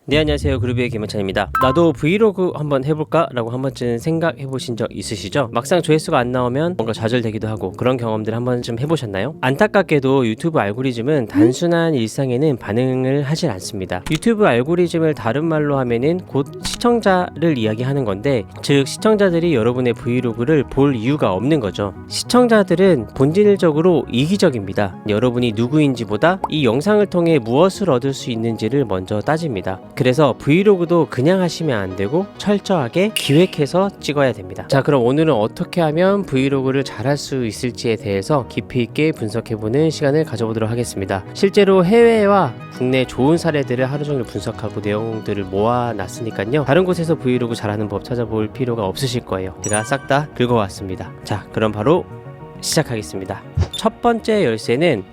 네, 안녕하세요. 그루비의 김현찬입니다. 나도 브이로그 한번 해볼까? 라고 한 번쯤 생각해보신 적 있으시죠? 막상 조회수가 안 나오면 뭔가 좌절되기도 하고 그런 경험들 한 번쯤 해보셨나요? 안타깝게도 유튜브 알고리즘은 단순한 일상에는 반응을 하질 않습니다. 유튜브 알고리즘을 다른 말로 하면은 곧 시청자를 이야기하는 건데, 즉 시청자들이 여러분의 브이로그를 볼 이유가 없는 거죠. 시청자들은 본질적으로 이기적입니다. 여러분이 누구인지보다 이 영상을 통해 무엇을 얻을 수 있는지를 먼저 따집니다. 그래서 브이로그도 그냥 하시면 안 되고 철저하게 기획해서 찍어야 됩니다. 자, 그럼 오늘은 어떻게 하면 브이로그를 잘할 수 있을지에 대해서 깊이 있게 분석해보는 시간을 가져보도록 하겠습니다. 실제로 해외와 국내 좋은 사례들을 하루 종일 분석하고 내용들을 모아놨으니까요, 다른 곳에서 브이로그 잘하는 법 찾아볼 필요가 없으실 거예요. 제가 싹 다 긁어왔습니다. 자, 그럼 바로 시작하겠습니다. 첫 번째 열쇠는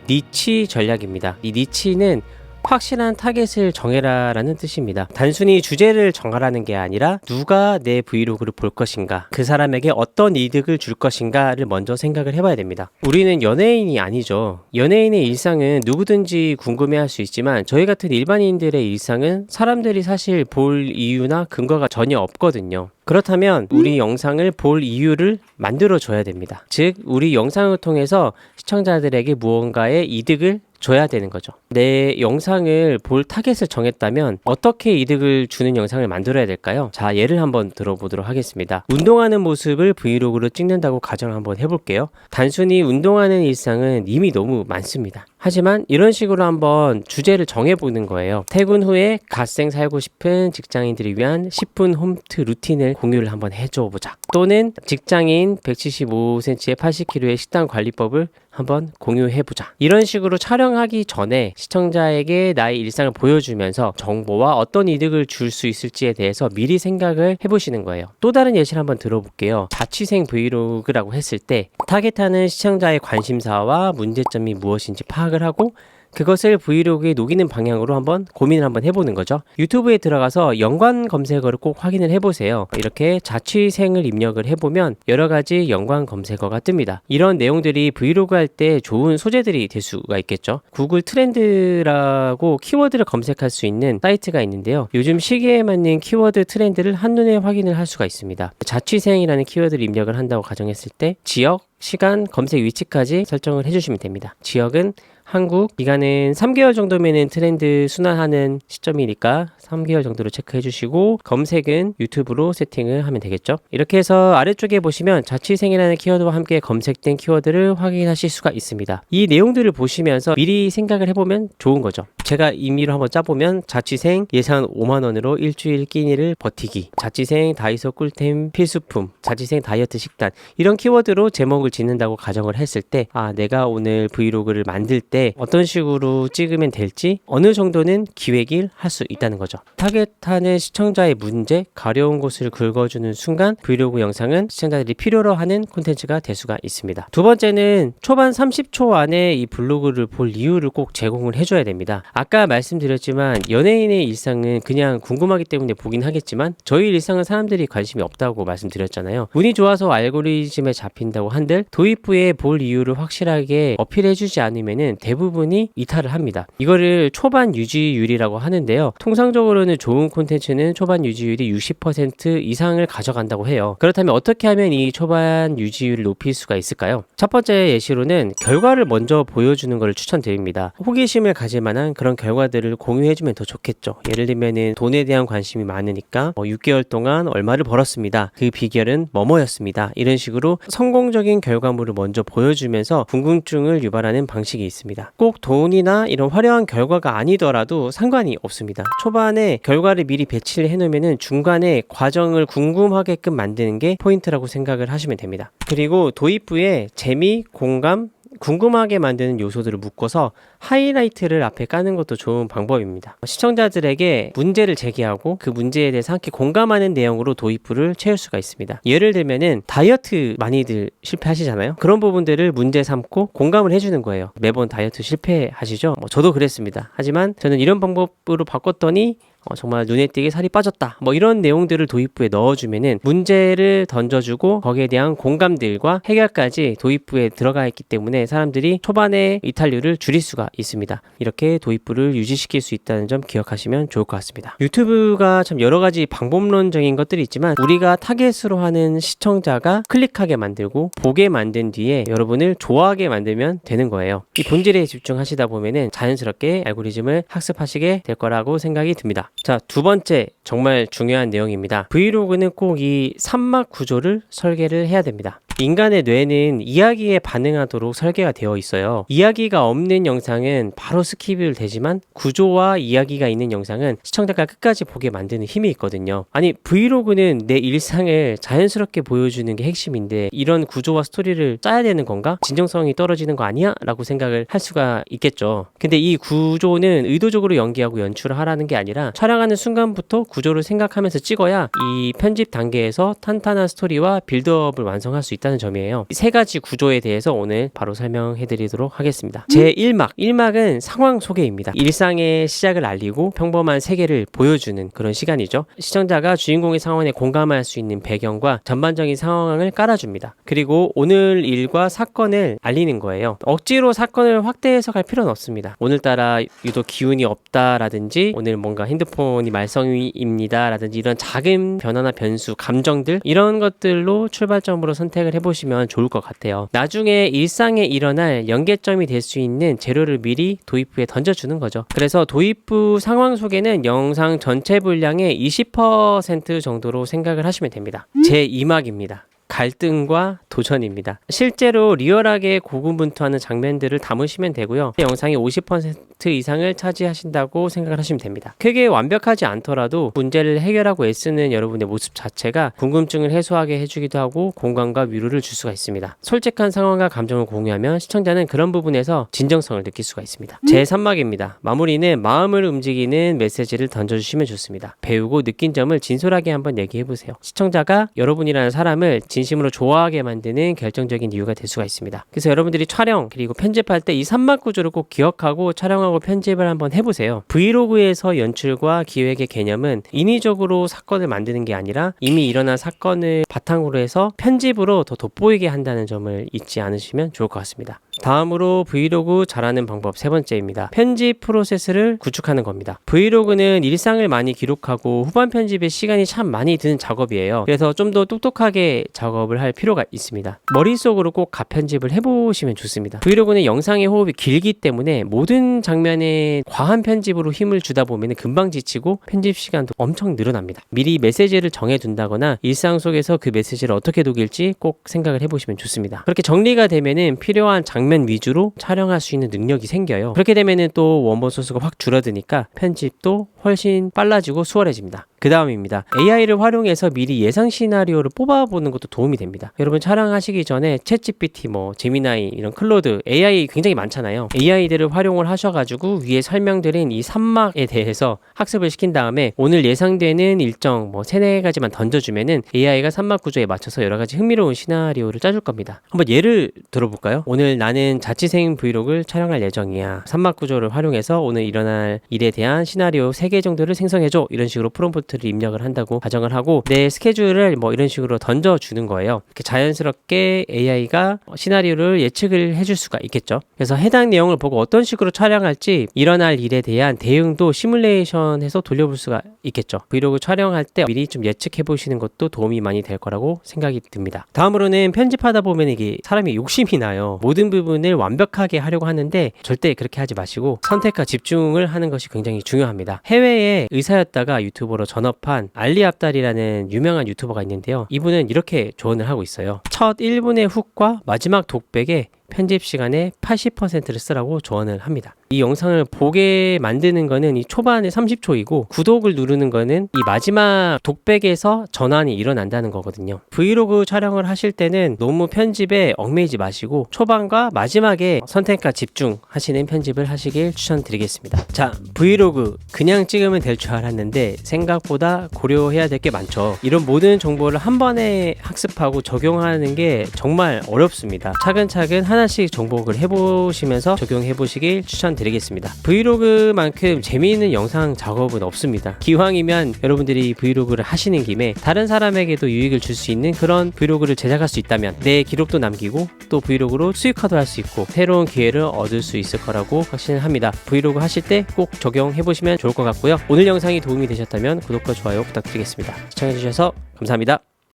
니치 전략입니다. 이 니치는 확실한 타겟을 정해라 라는 뜻입니다. 단순히 주제를 정하라는 게 아니라 누가 내 브이로그를 볼 것인가, 그 사람에게 어떤 이득을 줄 것인가를 먼저 생각을 해봐야 됩니다. 우리는 연예인이 아니죠. 연예인의 일상은 누구든지 궁금해할 수 있지만 저희 같은 일반인들의 일상은 사람들이 사실 볼 이유나 근거가 전혀 없거든요. 그렇다면 우리 영상을 볼 이유를 만들어줘야 됩니다. 즉, 우리 영상을 통해서 시청자들에게 무언가의 이득을 줘야 되는 거죠. 내 영상을 볼 타겟을 정했다면 어떻게 이득을 주는 영상을 만들어야 될까요? 자, 예를 한번 들어보도록 하겠습니다. 운동하는 모습을 브이로그로 찍는다고 가정을 한번 해볼게요. 단순히 운동하는 일상은 이미 너무 많습니다. 하지만 이런 식으로 한번 주제를 정해보는 거예요. 퇴근 후에 갓생 살고 싶은 직장인들을 위한 10분 홈트 루틴을 공유를 한번 해줘보자. 또는 직장인 175cm에 80kg의 식단 관리법을 한번 공유해보자. 이런 식으로 촬영하기 전에 시청자에게 나의 일상을 보여주면서 정보와 어떤 이득을 줄 수 있을지에 대해서 미리 생각을 해보시는 거예요. 또 다른 예시를 한번 들어볼게요. 자취생 브이로그라고 했을 때 타겟하는 시청자의 관심사와 문제점이 무엇인지 파악을 하고 그것을 브이로그에 녹이는 방향으로 한번 고민을 한번 해보는 거죠. 유튜브에 들어가서 연관 검색어를 꼭 확인을 해보세요. 이렇게 자취생을 입력을 해보면 여러 가지 연관 검색어가 뜹니다. 이런 내용들이 브이로그 할 때 좋은 소재들이 될 수가 있겠죠. 구글 트렌드라고 키워드를 검색할 수 있는 사이트가 있는데요. 요즘 시기에 맞는 키워드 트렌드를 한눈에 확인을 할 수가 있습니다. 자취생이라는 키워드를 입력을 한다고 가정했을 때 지역, 시간, 검색 위치까지 설정을 해주시면 됩니다. 지역은 한국, 기간은 3개월 정도면은 트렌드 순환하는 시점이니까 3개월 정도로 체크해 주시고, 검색은 유튜브로 세팅을 하면 되겠죠. 이렇게 해서 아래쪽에 보시면 자취생이라는 키워드와 함께 검색된 키워드를 확인하실 수가 있습니다. 이 내용들을 보시면서 미리 생각을 해보면 좋은 거죠. 제가 임의로 한번 짜보면 자취생 예산 5만원으로 일주일 끼니를 버티기, 자취생 다이소 꿀템 필수품, 자취생 다이어트 식단, 이런 키워드로 제목을 짓는다고 가정을 했을 때, 아, 내가 오늘 브이로그를 만들 때 어떤 식으로 찍으면 될지 어느 정도는 기획을 할 수 있다는 거죠. 타겟하는 시청자의 문제, 가려운 곳을 긁어주는 순간 브이로그 영상은 시청자들이 필요로 하는 콘텐츠가 될 수가 있습니다. 두 번째는 초반 30초 안에 이 블로그를 볼 이유를 꼭 제공을 해줘야 됩니다. 아까 말씀드렸지만 연예인의 일상은 그냥 궁금하기 때문에 보긴 하겠지만 저희 일상은 사람들이 관심이 없다고 말씀드렸잖아요. 운이 좋아서 알고리즘에 잡힌다고 한들 도입 후에 볼 이유를 확실하게 어필해주지 않으면은 대부분이 이탈을 합니다. 이거를 초반 유지율이라고 하는데요. 통상적으로는 좋은 콘텐츠는 초반 유지율이 60% 이상을 가져간다고 해요. 그렇다면 어떻게 하면 이 초반 유지율을 높일 수가 있을까요? 첫 번째 예시로는 결과를 먼저 보여주는 것을 추천드립니다. 호기심을 가질 만한 그런 결과들을 공유해주면 더 좋겠죠. 예를 들면은 돈에 대한 관심이 많으니까 6개월 동안 얼마를 벌었습니다. 그 비결은 뭐뭐였습니다. 이런 식으로 성공적인 결과물을 먼저 보여주면서 궁금증을 유발하는 방식이 있습니다. 꼭 돈이나 이런 화려한 결과가 아니더라도 상관이 없습니다. 초반에 결과를 미리 배치를 해놓으면 중간에 과정을 궁금하게끔 만드는 게 포인트라고 생각을 하시면 됩니다. 그리고 도입 후에 재미, 공감, 궁금하게 만드는 요소들을 묶어서 하이라이트를 앞에 까는 것도 좋은 방법입니다. 시청자들에게 문제를 제기하고 그 문제에 대해서 함께 공감하는 내용으로 도입부를 채울 수가 있습니다. 예를 들면은 다이어트 많이들 실패하시잖아요. 그런 부분들을 문제 삼고 공감을 해주는 거예요. 매번 다이어트 실패하시죠? 저도 그랬습니다. 하지만 저는 이런 방법으로 바꿨더니 정말 눈에 띄게 살이 빠졌다, 이런 내용들을 도입부에 넣어주면은 문제를 던져주고 거기에 대한 공감들과 해결까지 도입부에 들어가 있기 때문에 사람들이 초반에 이탈률을 줄일 수가 수가 있습니다. 이렇게 도입부를 유지시킬 수 있다는 점 기억하시면 좋을 것 같습니다. 유튜브가 참 여러 가지 방법론적인 것들이 있지만 우리가 타겟으로 하는 시청자가 클릭하게 만들고 보게 만든 뒤에 여러분을 좋아하게 만들면 되는 거예요. 이 본질에 집중하시다 보면은 자연스럽게 알고리즘을 학습하시게 될 거라고 생각이 듭니다. 자, 두 번째 정말 중요한 내용입니다. 브이로그는 꼭 이 3막 구조를 설계를 해야 됩니다. 인간의 뇌는 이야기에 반응하도록 설계가 되어 있어요. 이야기가 없는 영상은 바로 스킵이 되지만 구조와 이야기가 있는 영상은 시청자가 끝까지 보게 만드는 힘이 있거든요. 아니, 브이로그는 내 일상을 자연스럽게 보여주는 게 핵심인데 이런 구조와 스토리를 짜야 되는 건가? 진정성이 떨어지는 거 아니야? 라고 생각을 할 수가 있겠죠. 근데 이 구조는 의도적으로 연기하고 연출을 하라는 게 아니라 촬영하는 순간부터 구조를 생각하면서 찍어야 이 편집 단계에서 탄탄한 스토리와 빌드업을 완성할 수 있다는 점이에요. 이 세 가지 구조에 대해서 오늘 바로 설명해 드리도록 하겠습니다. 제1막 1막은 상황 소개입니다. 일상의 시작을 알리고 평범한 세계를 보여주는 그런 시간이죠. 시청자가 주인공의 상황에 공감할 수 있는 배경과 전반적인 상황을 깔아줍니다. 그리고 오늘 일과 사건을 알리는 거예요. 억지로 사건을 확대 해석할 필요는 없습니다. 오늘따라 유독 기운이 없다라든지 오늘 뭔가 핸드폰이 말썽입니다 라든지 이런 작은 변화나 변수, 감정들 이런 것들로 출발점으로 선택을 해보시면 좋을 것 같아요. 나중에 일상에 일어날 연계점이 될 수 있는 재료를 미리 도입부에 던져주는 거죠. 그래서 도입부 상황 소개는 영상 전체 분량의 20% 정도로 생각을 하시면 됩니다. 제2막입니다. 갈등과 도전입니다. 실제로 리얼하게 고군분투하는 장면들을 담으시면 되고요. 영상의 50% 이상을 차지하신다고 생각을 하시면 됩니다. 크게 완벽하지 않더라도 문제를 해결하고 애쓰는 여러분의 모습 자체가 궁금증을 해소하게 해주기도 하고 공감과 위로를 줄 수가 있습니다. 솔직한 상황과 감정을 공유하면 시청자는 그런 부분에서 진정성을 느낄 수가 있습니다. 제3막입니다. 마무리는 마음을 움직이는 메시지를 던져주시면 좋습니다. 배우고 느낀 점을 진솔하게 한번 얘기해보세요. 시청자가 여러분이라는 사람을 진심으로 좋아하게 만드는 결정적인 이유가 될 수가 있습니다. 그래서 여러분들이 촬영 그리고 편집할 때 이 3막 구조를 꼭 기억하고 촬영하고 편집을 한번 해보세요. 브이로그에서 연출과 기획의 개념은 인위적으로 사건을 만드는 게 아니라 이미 일어난 사건을 바탕으로 해서 편집으로 더 돋보이게 한다는 점을 잊지 않으시면 좋을 것 같습니다. 다음으로 브이로그 잘하는 방법 세 번째입니다. 편집 프로세스를 구축하는 겁니다. 브이로그는 일상을 많이 기록하고 후반 편집에 시간이 참 많이 드는 작업이에요. 그래서 좀 더 똑똑하게 작업을 할 필요가 있습니다. 머릿속으로 꼭 가편집을 해보시면 좋습니다. 브이로그는 영상의 호흡이 길기 때문에 모든 장면에 과한 편집으로 힘을 주다 보면 금방 지치고 편집 시간도 엄청 늘어납니다. 미리 메시지를 정해둔다거나 일상 속에서 그 메시지를 어떻게 녹일지 꼭 생각을 해보시면 좋습니다. 그렇게 정리가 되면은 필요한 장면 위주로 촬영할 수 있는 능력이 생겨요. 그렇게 되면은 또 원본 소스가 확 줄어드니까 편집도 훨씬 빨라지고 수월해집니다. 그 다음입니다. AI를 활용해서 미리 예상 시나리오를 뽑아보는 것도 도움이 됩니다. 여러분 촬영하시기 전에 챗GPT, 제미나이, 이런 클로드, AI 굉장히 많잖아요. AI들을 활용을 하셔가지고 위에 설명드린 이 3막에 대해서 학습을 시킨 다음에 오늘 예상되는 일정 3-4가지만 던져주면은 AI가 3막 구조에 맞춰서 여러가지 흥미로운 시나리오를 짜줄 겁니다. 한번 예를 들어볼까요? 오늘 나는 자취생 브이로그를 촬영할 예정이야. 3막 구조를 활용해서 오늘 일어날 일에 대한 시나리오 3개 정도를 생성해줘. 이런 식으로 프롬프트를 입력을 한다고 가정을 하고 내 스케줄을 이런 식으로 던져주는 거예요. 이렇게 자연스럽게 AI가 시나리오를 예측을 해줄 수가 있겠죠. 그래서 해당 내용을 보고 어떤 식으로 촬영할지 일어날 일에 대한 대응도 시뮬레이션해서 돌려볼 수가 있겠죠. 브이로그 촬영할 때 미리 좀 예측해 보시는 것도 도움이 많이 될 거라고 생각이 듭니다. 다음으로는 편집하다 보면 이게 사람이 욕심이 나요. 모든 부분을 완벽하게 하려고 하는데 절대 그렇게 하지 마시고 선택과 집중을 하는 것이 굉장히 중요합니다. 해외에 의사였다가 유튜버로 전업한 알리 압달이라는 유명한 유튜버가 있는데요. 이분은 이렇게 조언을 하고 있어요. 첫 1분의 훅과 마지막 독백에 편집 시간의 80%를 쓰라고 조언을 합니다. 이 영상을 보게 만드는 거는 이 초반에 30초이고 구독을 누르는 거는 이 마지막 독백에서 전환이 일어난다는 거거든요. 브이로그 촬영을 하실 때는 너무 편집에 얽매이지 마시고 초반과 마지막에 선택과 집중하시는 편집을 하시길 추천드리겠습니다. 자, 브이로그 그냥 찍으면 될 줄 알았는데 생각보다 고려해야 될 게 많죠. 이런 모든 정보를 한 번에 학습하고 적용하는 게 정말 어렵습니다. 차근차근 하나씩 정복을 해보시면서 적용해보시길 추천드리겠습니다. 브이로그만큼 재미있는 영상 작업은 없습니다. 기왕이면 여러분들이 브이로그를 하시는 김에 다른 사람에게도 유익을 줄 수 있는 그런 브이로그를 제작할 수 있다면 내 기록도 남기고 또 브이로그로 수익화도 할 수 있고 새로운 기회를 얻을 수 있을 거라고 확신합니다. 브이로그 하실 때 꼭 적용해보시면 좋을 것 같고요. 오늘 영상이 도움이 되셨다면 구독과 좋아요 부탁드리겠습니다. 시청해주셔서 감사합니다.